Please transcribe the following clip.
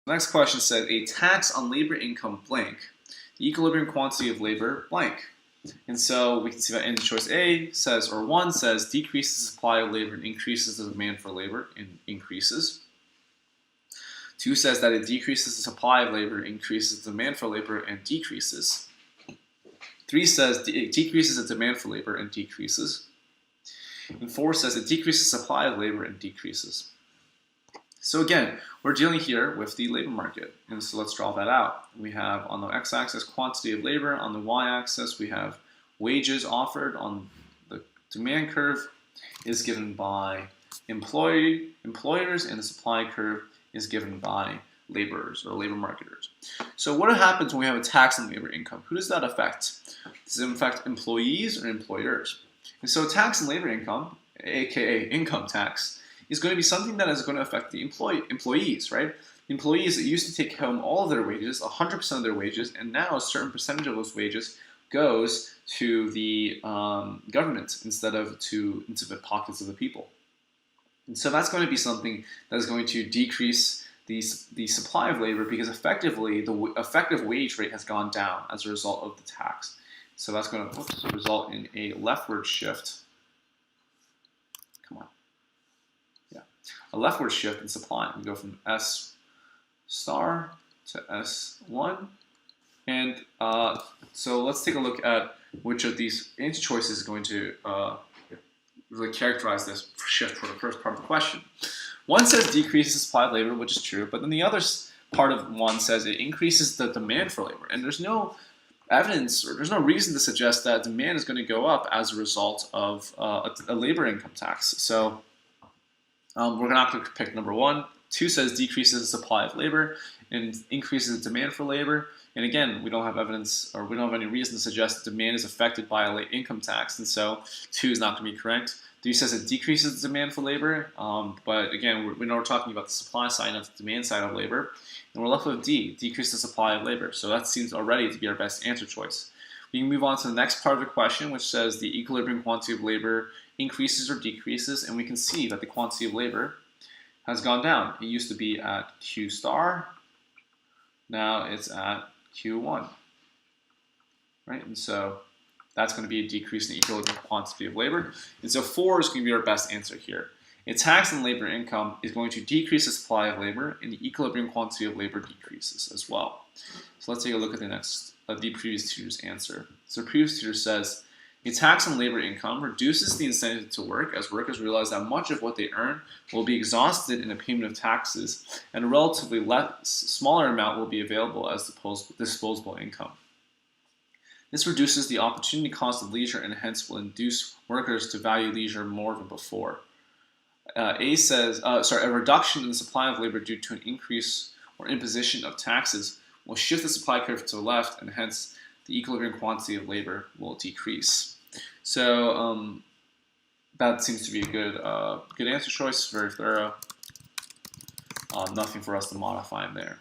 Next question says a tax on labor income blank, the equilibrium quantity of labor blank. And so we can see that answer choice A says, or 1 says, decreases the supply of labor and increases the demand for labor and increases. 2 says that it decreases the supply of labor, increases the demand for labor, and decreases. 3 says it decreases the demand for labor and decreases. And 4 says it decreases the supply of labor and decreases. So again, we're dealing here with the labor market, and so let's draw that out. We have on the x-axis quantity of labor, on the y-axis we have wages offered, on the demand curve is given by employers, and the supply curve is given by laborers or labor marketers. So what happens when we have a tax on labor income? Who does that affect? Does it affect employees or employers? And so tax on labor income, aka income tax, is going to be something that is going to affect the employees, right? Employees that used to take home all of their wages, 100% of their wages, and now a certain percentage of those wages goes to the government instead of into the pockets of the people. And so that's going to be something that is going to decrease the supply of labor, because effectively the effective wage rate has gone down as a result of the tax. So that's going to result in a leftward shift. Come on. Yeah, a leftward shift in supply. We go from S star to S1. And so let's take a look at which of these answer choices is going to really characterize this shift for the first part of the question. 1 says decreases the supply of labor, which is true, but then the other part of 1 says it increases the demand for labor. And there's no evidence, or there's no reason to suggest that demand is going to go up as a result of a labor income tax. So we're not going to pick number 1. 2 says decreases the supply of labor and increases the demand for labor. And again, we don't have evidence, or we don't have any reason to suggest that demand is affected by a late income tax. And so 2 is not going to be correct. 3 says it decreases the demand for labor. But again, we know we're talking about the supply side, not the demand side of labor. And we're left with D, decrease the supply of labor. So that seems already to be our best answer choice. We can move on to the next part of the question, which says the equilibrium quantity of labor increases or decreases, and we can see that the quantity of labor has gone down. It used to be at Q star, now it's at Q1, right? And so that's going to be a decrease in the equilibrium quantity of labor. And so 4 is going to be our best answer here. A tax on labor income is going to decrease the supply of labor, and the equilibrium quantity of labor decreases as well. So let's take a look at the previous tutor's answer. So the previous tutor says, a tax on labor income reduces the incentive to work, as workers realize that much of what they earn will be exhausted in the payment of taxes, and a relatively smaller amount will be available as disposable income. This reduces the opportunity cost of leisure and hence will induce workers to value leisure more than before. A says, a reduction in the supply of labor due to an increase or imposition of taxes will shift the supply curve to the left, and hence the equilibrium quantity of labor will decrease. So that seems to be a good answer choice, very thorough. Nothing for us to modify in there.